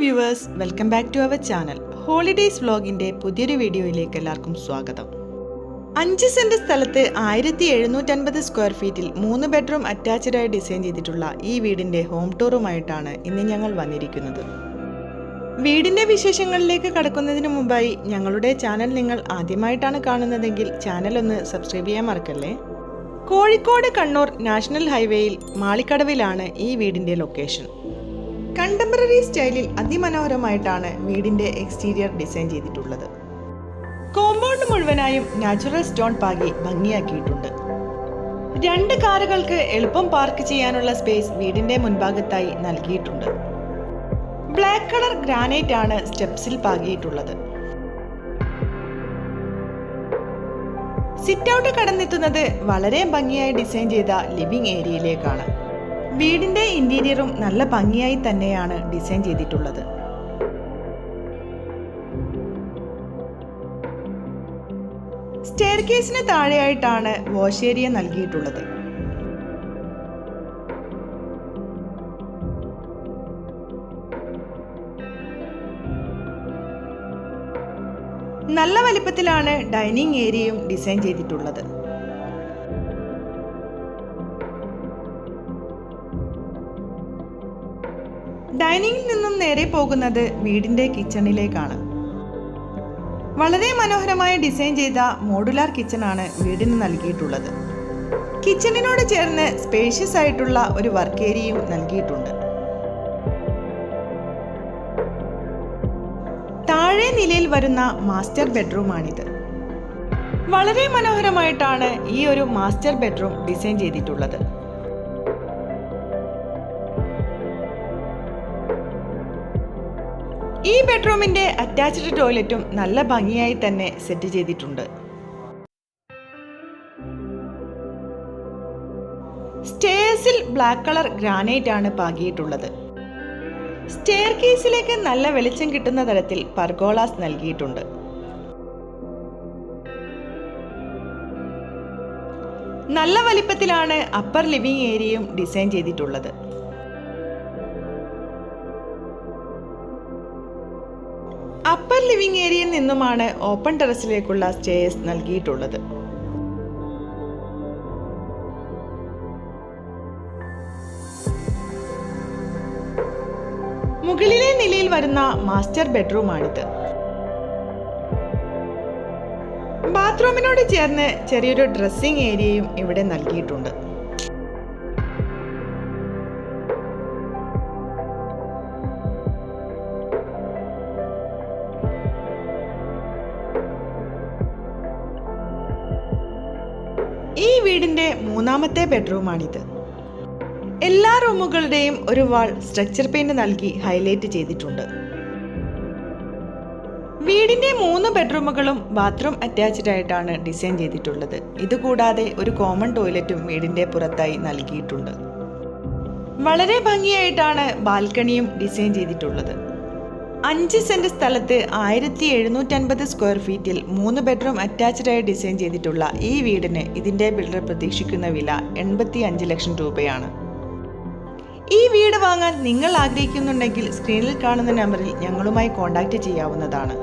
Viewers, welcome back to our channel. Holidays വ്ലോഗിൻ്റെ പുതിയൊരു വീഡിയോയിലേക്ക് എല്ലാവർക്കും സ്വാഗതം. 5 സെന്റ് സ്ഥലത്ത് 1750 സ്ക്വയർ ഫീറ്റിൽ 3 ബെഡ്റൂം അറ്റാച്ച്ഡായി ഡിസൈൻ ചെയ്തിട്ടുള്ള ഈ വീടിൻ്റെ ഹോം ടൂറുമായിട്ടാണ് ഇന്ന് ഞങ്ങൾ വന്നിരിക്കുന്നത്. വീടിൻ്റെ വിശേഷങ്ങളിലേക്ക് കടക്കുന്നതിന് മുമ്പായി ഞങ്ങളുടെ ചാനൽ നിങ്ങൾ ആദ്യമായിട്ടാണ് കാണുന്നതെങ്കിൽ ചാനൽ ഒന്ന് സബ്സ്ക്രൈബ് ചെയ്യാൻ മറക്കല്ലേ. കോഴിക്കോട് കണ്ണൂർ നാഷണൽ ഹൈവേയിൽ മാളിക്കടവിലാണ് ഈ വീടിൻ്റെ ലൊക്കേഷൻ. കണ്ടംപററി സ്റ്റൈലിൽ അതിമനോഹരമായിട്ടാണ് വീടിന്റെ എക്സ്റ്റീരിയർ ഡിസൈൻ ചെയ്തിട്ടുള്ളത്. കോമ്പൗണ്ട് മുഴുവനായും നാച്ചുറൽ സ്റ്റോൺ പാകി ഭംഗിയാക്കിയിട്ടുണ്ട്. 2 കാറുകൾക്ക് എളുപ്പം പാർക്ക് ചെയ്യാനുള്ള സ്പേസ് വീടിന്റെ മുൻഭാഗത്തായി നൽകിയിട്ടുണ്ട്. ബ്ലാക്ക് കളർ ഗ്രാനൈറ്റ് ആണ് സ്റ്റെപ്സിൽ പാകിയിട്ടുള്ളത്. സിറ്റ് ഔട്ട് കടന്നെത്തുന്നത് വളരെ ഭംഗിയായി ഡിസൈൻ ചെയ്ത ലിവിംഗ് ഏരിയയിലേക്കാണ്. വീടിന്റെ ഇന്റീരിയറും നല്ല ഭംഗിയായി തന്നെയാണ് ഡിസൈൻ ചെയ്തിട്ടുള്ളത്. സ്റ്റെയർകേസിന് താഴെയായിട്ടാണ് വാഷ് ഏരിയ നൽകിയിട്ടുള്ളത്. നല്ല വലിപ്പത്തിലാണ് ഡൈനിങ് ഏരിയയും ഡിസൈൻ ചെയ്തിട്ടുള്ളത്. ഡൈനിങ്ങിൽ നിന്നും നേരെ പോകുന്നത് വീടിന്റെ കിച്ചണിലേക്കാണ്. വളരെ മനോഹരമായ ഡിസൈൻ ചെയ്ത മോഡുലാർ കിച്ചണാണ് വീടിന് നൽകിയിട്ടുള്ളത്. കിച്ചണിനോട് ചേർന്ന് സ്പേഷ്യസ് ആയിട്ടുള്ള ഒരു വർക്ക് ഏരിയയും നൽകിയിട്ടുണ്ട്. താഴെ നിലയിൽ വരുന്ന മാസ്റ്റർ ബെഡ്റൂമാണിത്. വളരെ മനോഹരമായിട്ടാണ് ഈ ഒരു മാസ്റ്റർ ബെഡ്റൂം ഡിസൈൻ ചെയ്തിട്ടുള്ളത്. ഈ ബെഡ്റൂമിന്റെ അറ്റാച്ച്ഡ് ടോയ്ലറ്റും നല്ല ഭംഗിയായി തന്നെ സെറ്റ് ചെയ്തിട്ടുണ്ട്. സ്റ്റെയർസിൽ ബ്ലാക്ക് കളർ ഗ്രാനൈറ്റ് ആണ് പാകിയിട്ടുള്ളത്. സ്റ്റെയർ കേസിലേക്ക് നല്ല വെളിച്ചം കിട്ടുന്ന തരത്തിൽ പർഗോളാസ് നൽകിയിട്ടുണ്ട്. നല്ല വലിപ്പത്തിലാണ് അപ്പർ ലിവിംഗ് ഏരിയയും ഡിസൈൻ ചെയ്തിട്ടുള്ളത്. അപ്പർ ലിവിംഗ് ഏരിയയിൽ നിന്നുമാണ് ഓപ്പൺ ടെറസിലേക്കുള്ള സ്റ്റെയർസ് നൽകിയിട്ടുള്ളത്. മുകളിലെ നിലയിൽ വരുന്ന മാസ്റ്റർ ബെഡ്റൂമാണിത്. ബാത്റൂമിനോട് ചേർന്ന് ചെറിയൊരു ഡ്രസ്സിംഗ് ഏരിയയും ഇവിടെ നൽകിയിട്ടുണ്ട്. ഈ വീടിന്റെ 3ാമത്തെ ബെഡ്റൂമാണിത്. എല്ലാ റൂമുകളുടെയും ഒരു വാൾ സ്ട്രക്ചർ പെയിന്റ് നൽകി ഹൈലൈറ്റ് ചെയ്തിട്ടുണ്ട്. വീടിന്റെ 3 ബെഡ്റൂമുകളും ബാത്റൂം അറ്റാച്ച്ഡ് ആയിട്ടാണ് ഡിസൈൻ ചെയ്തിട്ടുള്ളത്. ഇതുകൂടാതെ ഒരു കോമൺ ടോയ്ലറ്റും വീടിന്റെ പുറത്തായി നൽകിയിട്ടുണ്ട്. വളരെ ഭംഗിയായിട്ടാണ് ബാൽക്കണിയും ഡിസൈൻ ചെയ്തിട്ടുള്ളത്. 5 സെന്റ് സ്ഥലത്ത് 1750 സ്ക്വയർ ഫീറ്റിൽ 3 ബെഡ്റൂം അറ്റാച്ച്ഡായി ഡിസൈൻ ചെയ്തിട്ടുള്ള ഈ വീടിന് ഇതിന്റെ ബിൽഡർ പ്രതീക്ഷിക്കുന്ന വില 85 ലക്ഷം രൂപയാണ്. ഈ വീട് വാങ്ങാൻ നിങ്ങൾ ആഗ്രഹിക്കുന്നുണ്ടെങ്കിൽ സ്ക്രീനിൽ കാണുന്ന നമ്പറിൽ ഞങ്ങളുമായി കോൺടാക്ട് ചെയ്യാവുന്നതാണ്.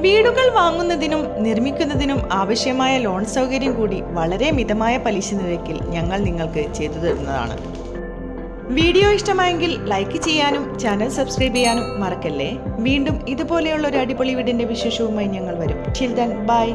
വീടുകൾ വാങ്ങുന്നതിനും നിർമ്മിക്കുന്നതിനും ആവശ്യമായ ലോൺ സൗകര്യം കൂടി വളരെ മിതമായ പലിശ നിരക്കിൽ ഞങ്ങൾ നിങ്ങൾക്ക് ചെയ്തു തരുന്നതാണ്. വീഡിയോ ഇഷ്ടമായെങ്കിൽ ലൈക്ക് ചെയ്യാനും ചാനൽ സബ്സ്ക്രൈബ് ചെയ്യാനും മറക്കല്ലേ. വീണ്ടും ഇതുപോലെയുള്ള ഒരു അടിപൊളി വീടിന്റെ വിശേഷവുമായി ഞങ്ങൾ വരും. Till then bye.